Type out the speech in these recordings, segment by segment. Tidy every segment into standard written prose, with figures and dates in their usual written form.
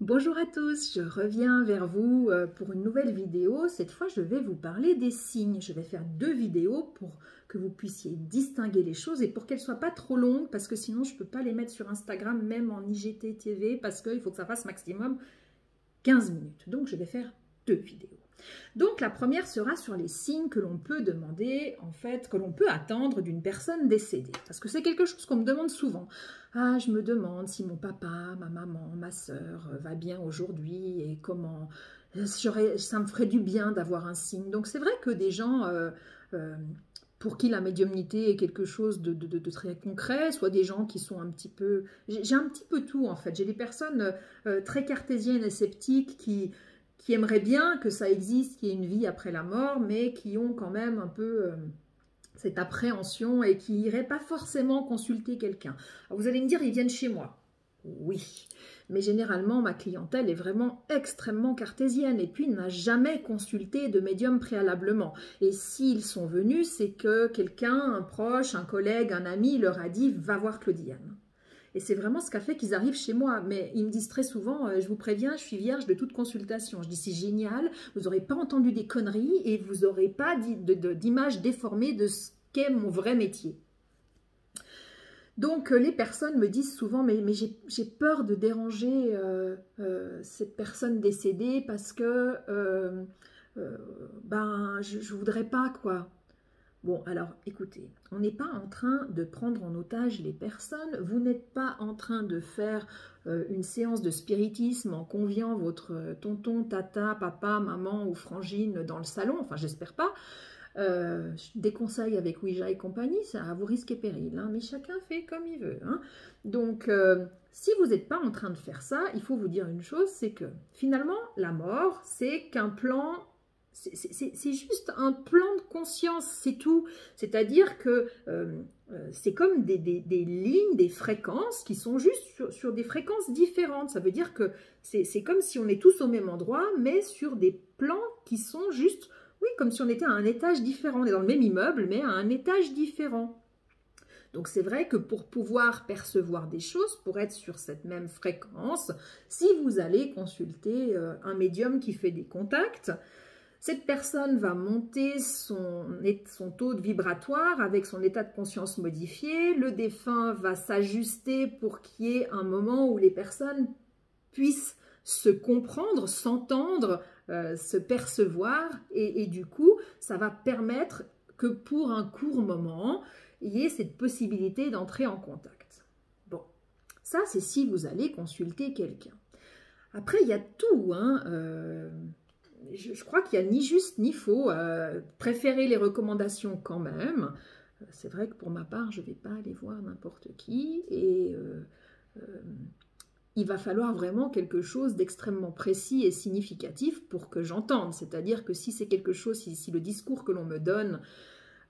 Bonjour à tous, je reviens vers vous pour une nouvelle vidéo. Cette fois, je vais vous parler des signes. Je vais faire deux vidéos pour que vous puissiez distinguer les choses et pour qu'elles ne soient pas trop longues parce que sinon, je ne peux pas les mettre sur Instagram, même en IGTV, parce qu'il faut que ça fasse maximum 15 minutes. Donc, je vais faire deux vidéos. Donc, la première sera sur les signes que l'on peut demander, en fait, que l'on peut attendre d'une personne décédée. Parce que c'est quelque chose qu'on me demande souvent. Ah, je me demande si mon papa, ma maman, ma soeur va bien aujourd'hui et comment ça me ferait du bien d'avoir un signe. Donc, c'est vrai que des gens pour qui la médiumnité est quelque chose de très concret, soit des gens qui sont un petit peu... J'ai un petit peu tout, en fait. J'ai des personnes très cartésiennes et sceptiques qui aimeraient bien que ça existe, qu'il y ait une vie après la mort, mais qui ont quand même un peu cette appréhension et qui n'iraient pas forcément consulter quelqu'un. Vous allez me dire, ils viennent chez moi. Oui, mais généralement, ma clientèle est vraiment extrêmement cartésienne et puis n'a jamais consulté de médium préalablement. Et s'ils sont venus, c'est que quelqu'un, un proche, un collègue, un ami leur a dit « va voir Claudiane ». Et c'est vraiment ce qu'a fait qu'ils arrivent chez moi. Mais ils me disent très souvent, je vous préviens, je suis vierge de toute consultation. Je dis, c'est génial, vous n'aurez pas entendu des conneries et vous n'aurez pas d'image déformée de ce qu'est mon vrai métier. Donc, les personnes me disent souvent, mais j'ai peur de déranger cette personne décédée parce que je ne voudrais pas, quoi. Bon, alors, écoutez, on n'est pas en train de prendre en otage les personnes, vous n'êtes pas en train de faire une séance de spiritisme en conviant votre tonton, tata, papa, maman ou frangine dans le salon, enfin, j'espère pas. Des conseils avec Ouija et compagnie, ça à vous risque et péril, hein, mais chacun fait comme il veut. Hein. Donc, si vous n'êtes pas en train de faire ça, il faut vous dire une chose, c'est que finalement, la mort, c'est qu'un plan... C'est juste un plan de conscience, c'est tout. C'est-à-dire que c'est comme des lignes, des fréquences qui sont juste sur des fréquences différentes. Ça veut dire que c'est comme si on est tous au même endroit, mais sur des plans qui sont juste, oui, comme si on était à un étage différent. On est dans le même immeuble, mais à un étage différent. Donc c'est vrai que pour pouvoir percevoir des choses, pour être sur cette même fréquence, si vous allez consulter un médium qui fait des contacts, cette personne va monter son taux de vibratoire avec son état de conscience modifié. Le défunt va s'ajuster pour qu'il y ait un moment où les personnes puissent se comprendre, s'entendre, se percevoir. Et du coup, ça va permettre que pour un court moment, il y ait cette possibilité d'entrer en contact. Bon, ça c'est si vous allez consulter quelqu'un. Après, il y a tout, hein. Je crois qu'il n'y a ni juste ni faux. Préférez les recommandations quand même. C'est vrai que pour ma part, je ne vais pas aller voir n'importe qui. Et il va falloir vraiment quelque chose d'extrêmement précis et significatif pour que j'entende. C'est-à-dire que si c'est quelque chose, si le discours que l'on me donne,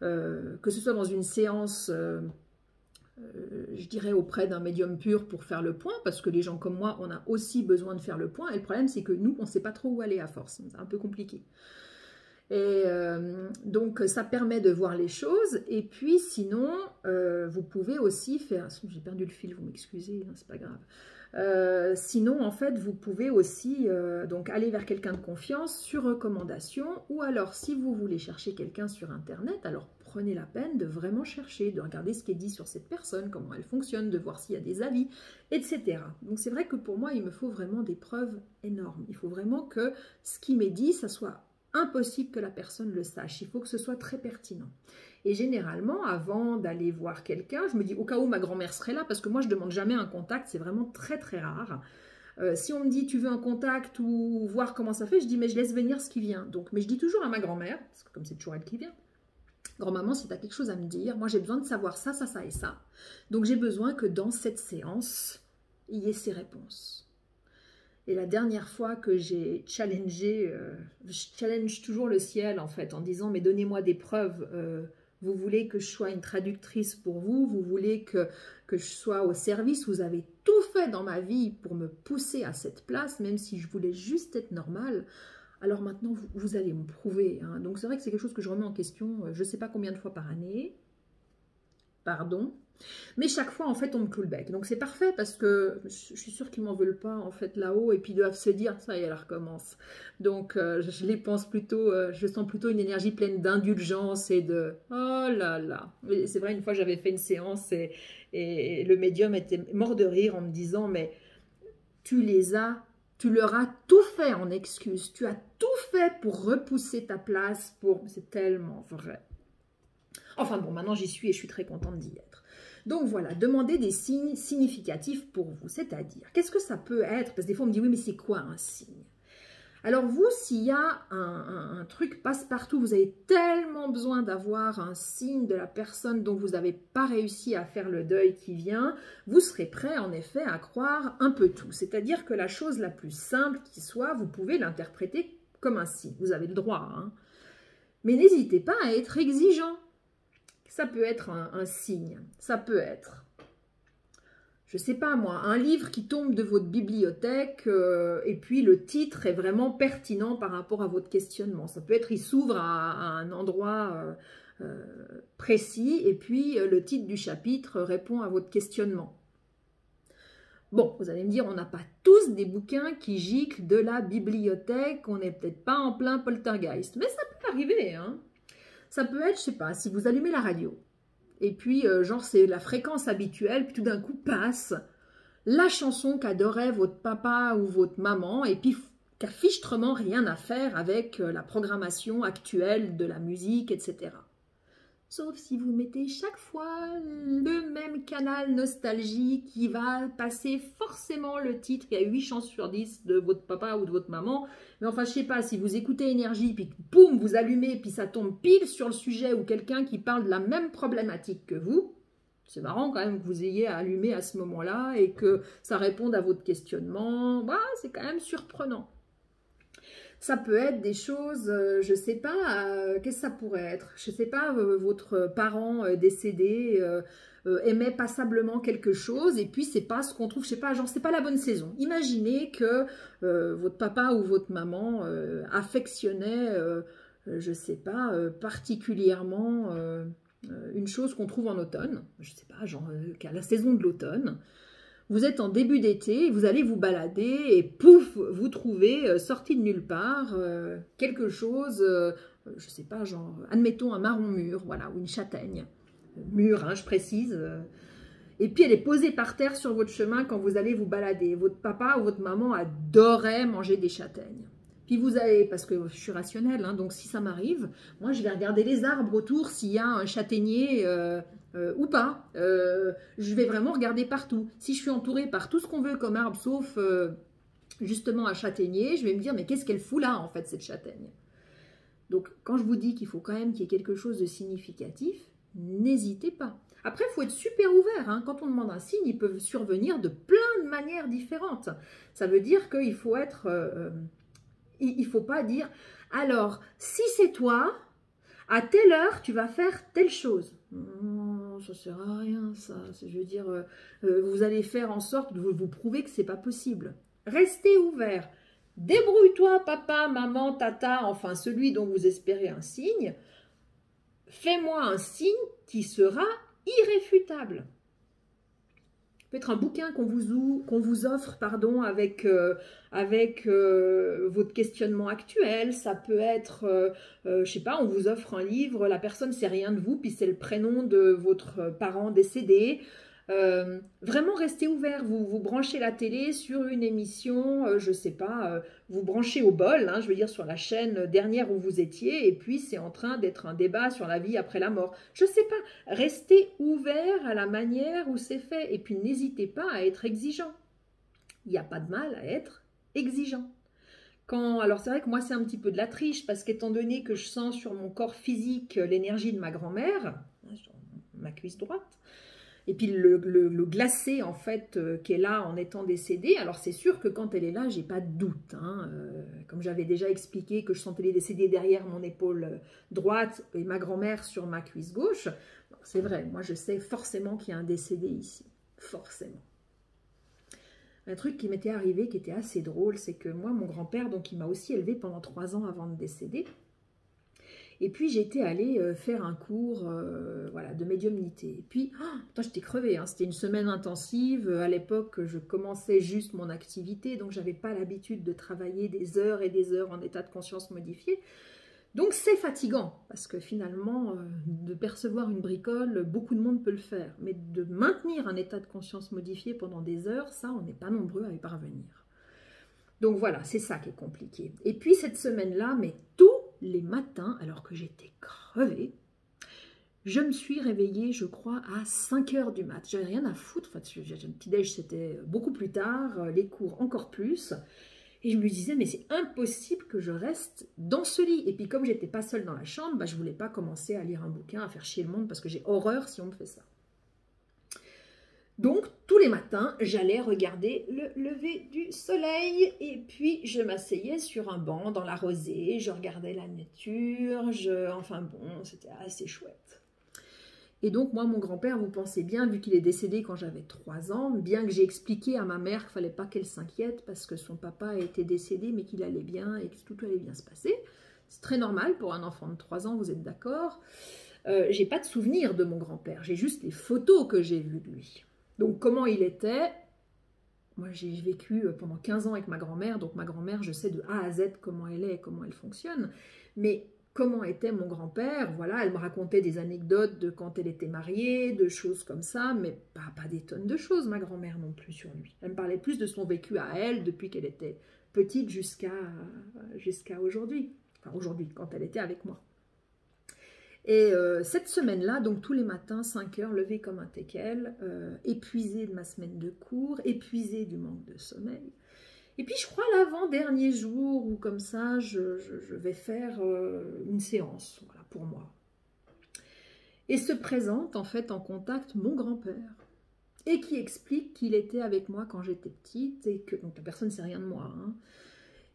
que ce soit dans une séance... je dirais auprès d'un médium pur pour faire le point, parce que les gens comme moi, on a aussi besoin de faire le point, et le problème c'est que nous, on ne sait pas trop où aller à force, c'est un peu compliqué. Et donc ça permet de voir les choses, et puis sinon, vous pouvez aussi faire, j'ai perdu le fil, vous m'excusez, hein, c'est pas grave. Sinon, en fait, vous pouvez aussi donc aller vers quelqu'un de confiance sur recommandation, ou alors si vous voulez chercher quelqu'un sur Internet, alors prenez la peine de vraiment chercher, de regarder ce qui est dit sur cette personne, comment elle fonctionne, de voir s'il y a des avis, etc. Donc c'est vrai que pour moi, il me faut vraiment des preuves énormes. Il faut vraiment que ce qui m'est dit, ça soit impossible que la personne le sache. Il faut que ce soit très pertinent. Et généralement, avant d'aller voir quelqu'un, je me dis au cas où ma grand-mère serait là, parce que moi je ne demande jamais un contact, c'est vraiment très très rare. Si on me dit tu veux un contact ou voir comment ça fait, je dis mais je laisse venir ce qui vient. Donc, mais je dis toujours à ma grand-mère, parce que comme c'est toujours elle qui vient, grand-maman, si tu as quelque chose à me dire, moi j'ai besoin de savoir ça, ça, ça et ça. Donc j'ai besoin que dans cette séance, il y ait ces réponses. Et la dernière fois que j'ai challengé, je challenge toujours le ciel en fait, en disant mais donnez-moi des preuves, vous voulez que je sois une traductrice pour vous, vous voulez que je sois au service, vous avez tout fait dans ma vie pour me pousser à cette place, même si je voulais juste être normale. Alors maintenant, vous allez me prouver. Donc c'est vrai que c'est quelque chose que je remets en question, je ne sais pas combien de fois par année. Pardon. Mais chaque fois, en fait, on me cloue le bec. Donc c'est parfait parce que je suis sûre qu'ils m'en veulent pas, en fait, là-haut. Et puis ils doivent se dire, ça y est, elle recommence. Donc je les pense plutôt, je sens plutôt une énergie pleine d'indulgence et de, oh là là. C'est vrai, une fois, j'avais fait une séance et le médium était mort de rire en me disant, mais tu leur as tout fait en excuse. Tu as tout fait pour repousser ta place. C'est tellement vrai. Enfin bon, maintenant j'y suis et je suis très contente d'y être. Donc voilà, demandez des signes significatifs pour vous, c'est-à-dire, qu'est-ce que ça peut être? Parce que des fois on me dit, oui mais c'est quoi un signe? Alors vous, s'il y a un truc passe-partout, vous avez tellement besoin d'avoir un signe de la personne dont vous n'avez pas réussi à faire le deuil qui vient, vous serez prêt en effet à croire un peu tout. C'est-à-dire que la chose la plus simple qui soit, vous pouvez l'interpréter comme un signe. Vous avez le droit, hein. Mais n'hésitez pas à être exigeant. Ça peut être un signe, ça peut être, je sais pas moi, un livre qui tombe de votre bibliothèque et puis le titre est vraiment pertinent par rapport à votre questionnement. Ça peut être, il s'ouvre à un endroit précis et puis le titre du chapitre répond à votre questionnement. Bon, vous allez me dire, on n'a pas tous des bouquins qui giclent de la bibliothèque, on n'est peut-être pas en plein poltergeist, mais ça peut arriver, hein. Ça peut être, je sais pas, si vous allumez la radio, et puis genre c'est la fréquence habituelle, puis tout d'un coup passe la chanson qu'adorait votre papa ou votre maman, et puis qui a fichtrement rien à faire avec la programmation actuelle de la musique, etc. Sauf si vous mettez chaque fois le même canal nostalgie qui va passer forcément le titre, il y a 8 chances sur 10 de votre papa ou de votre maman. Mais enfin, je sais pas, si vous écoutez Énergie, puis boum, vous allumez, puis ça tombe pile sur le sujet ou quelqu'un qui parle de la même problématique que vous, c'est marrant quand même que vous ayez à allumer à ce moment-là et que ça réponde à votre questionnement. Bah, c'est quand même surprenant. Ça peut être des choses, je ne sais pas, qu'est-ce que ça pourrait être? Je ne sais pas, votre parent décédé aimait passablement quelque chose et puis c'est pas ce qu'on trouve, je sais pas, genre c'est pas la bonne saison. Imaginez que votre papa ou votre maman affectionnait, je ne sais pas, particulièrement une chose qu'on trouve en automne, je ne sais pas, genre qu'à la saison de l'automne. Vous êtes en début d'été, vous allez vous balader et pouf, vous trouvez, sorti de nulle part, quelque chose, je sais pas, genre, admettons un marron mûr, voilà, ou une châtaigne. Mûr, hein, je précise. Et puis elle est posée par terre sur votre chemin quand vous allez vous balader. Votre papa ou votre maman adorait manger des châtaignes. Puis vous allez, parce que je suis rationnelle, hein, donc si ça m'arrive, moi je vais regarder les arbres autour s'il y a un châtaignier ou pas. Je vais vraiment regarder partout. Si je suis entourée par tout ce qu'on veut comme arbre, sauf justement un châtaignier, je vais me dire, mais qu'est-ce qu'elle fout là en fait cette châtaigne? Donc quand je vous dis qu'il faut quand même qu'il y ait quelque chose de significatif, n'hésitez pas. Après, il faut être super ouvert, hein. Quand on demande un signe, ils peuvent survenir de plein de manières différentes. Ça veut dire qu'il faut être... il ne faut pas dire, alors, si c'est toi, à telle heure, tu vas faire telle chose. Non, ça ne sert à rien, ça. Je veux dire, vous allez faire en sorte de vous prouver que ce n'est pas possible. Restez ouvert. Débrouille-toi, papa, maman, tata, enfin celui dont vous espérez un signe. Fais-moi un signe qui sera irréfutable. Peut-être un bouquin qu'on vous offre, pardon, avec votre questionnement actuel. Ça peut être, je sais pas, on vous offre un livre, la personne ne sait rien de vous, puis c'est le prénom de votre parent décédé. Vraiment restez ouvert, vous branchez la télé sur une émission, je sais pas, vous branchez au bol, hein, je veux dire sur la chaîne dernière où vous étiez, et puis c'est en train d'être un débat sur la vie après la mort. Je sais pas, restez ouvert à la manière où c'est fait, et puis n'hésitez pas à être exigeant. Il n'y a pas de mal à être exigeant. Alors c'est vrai que moi c'est un petit peu de la triche, parce qu'étant donné que je sens sur mon corps physique l'énergie de ma grand-mère, sur ma cuisse droite, et puis le glacé en fait qui est là en étant décédée, alors c'est sûr que quand elle est là, j'ai pas de doute, hein. Comme j'avais déjà expliqué que je sentais les décédés derrière mon épaule droite et ma grand-mère sur ma cuisse gauche, c'est vrai, moi je sais forcément qu'il y a un décédé ici, forcément. Un truc qui m'était arrivé qui était assez drôle, c'est que moi mon grand-père, donc il m'a aussi élevé pendant 3 ans avant de décéder. Et puis j'étais allée faire un cours voilà, de médiumnité. Et puis, j'étais crevée, hein. C'était une semaine intensive. À l'époque, je commençais juste mon activité, donc j'avais pas l'habitude de travailler des heures et des heures en état de conscience modifié. Donc c'est fatigant, parce que finalement, de percevoir une bricole, beaucoup de monde peut le faire. Mais de maintenir un état de conscience modifié pendant des heures, ça, on n'est pas nombreux à y parvenir. Donc voilà, c'est ça qui est compliqué. Et puis cette semaine-là, mais tous les matins, alors que j'étais crevée, je me suis réveillée, je crois, à 5 h du mat. J'avais rien à foutre. Enfin, le petit-déj, c'était beaucoup plus tard, les cours encore plus. Et je me disais, mais c'est impossible que je reste dans ce lit. Et puis comme j'étais pas seule dans la chambre, je voulais pas commencer à lire un bouquin, à faire chier le monde, parce que j'ai horreur si on me fait ça. Donc, tous les matins, j'allais regarder le lever du soleil et puis je m'asseyais sur un banc dans la rosée, je regardais la nature, enfin bon, c'était assez chouette. Et donc, moi, mon grand-père, vous pensez bien, vu qu'il est décédé quand j'avais 3 ans, bien que j'ai expliqué à ma mère qu'il ne fallait pas qu'elle s'inquiète parce que son papa était décédé, mais qu'il allait bien et que tout allait bien se passer. C'est très normal pour un enfant de 3 ans, vous êtes d'accord? J'ai pas de souvenir de mon grand-père, j'ai juste les photos que j'ai vues de lui. Donc, comment il était? Moi, j'ai vécu pendant 15 ans avec ma grand-mère, donc ma grand-mère, je sais de A à Z comment elle est et comment elle fonctionne. Mais comment était mon grand-père? Voilà, elle me racontait des anecdotes de quand elle était mariée, de choses comme ça, mais pas des tonnes de choses, ma grand-mère non plus sur lui. Elle me parlait plus de son vécu à elle, depuis qu'elle était petite jusqu'à aujourd'hui. Enfin, aujourd'hui, quand elle était avec moi. Et cette semaine-là, donc tous les matins, 5 h, levée comme un teckel, épuisée de ma semaine de cours, épuisée du manque de sommeil. Et puis je crois l'avant-dernier jour, ou comme ça, je vais faire une séance, voilà, pour moi. Et se présente en fait en contact mon grand-père, et qui explique qu'il était avec moi quand j'étais petite, et que, donc la personne ne sait rien de moi, hein,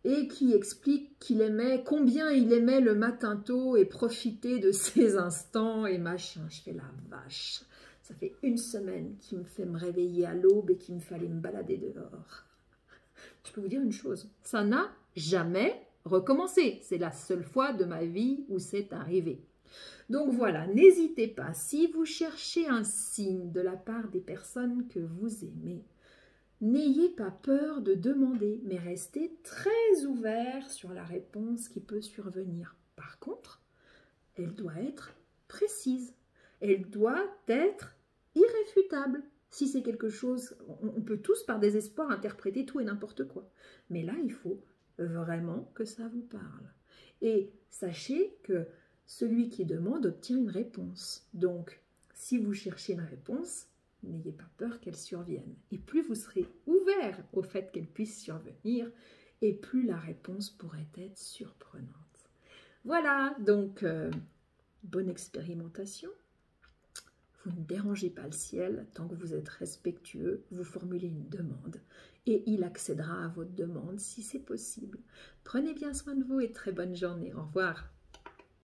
et qui explique qu'il aimait, combien il aimait le matin tôt et profiter de ces instants et machin. Je fais la vache. Ça fait une semaine qu'il me fait me réveiller à l'aube et qu'il me fallait me balader dehors. Je peux vous dire une chose, ça n'a jamais recommencé. C'est la seule fois de ma vie où c'est arrivé. Donc voilà, n'hésitez pas, si vous cherchez un signe de la part des personnes que vous aimez, n'ayez pas peur de demander, mais restez très ouvert sur la réponse qui peut survenir. Par contre, elle doit être précise. Elle doit être irréfutable. Si c'est quelque chose, on peut tous par désespoir interpréter tout et n'importe quoi. Mais là, il faut vraiment que ça vous parle. Et sachez que celui qui demande obtient une réponse. Donc, si vous cherchez une réponse, n'ayez pas peur qu'elle survienne. Et plus vous serez ouvert au fait qu'elle puisse survenir, et plus la réponse pourrait être surprenante. Voilà, donc, bonne expérimentation. Vous ne dérangez pas le ciel tant que vous êtes respectueux, vous formulez une demande et il accédera à votre demande si c'est possible. Prenez bien soin de vous et très bonne journée. Au revoir.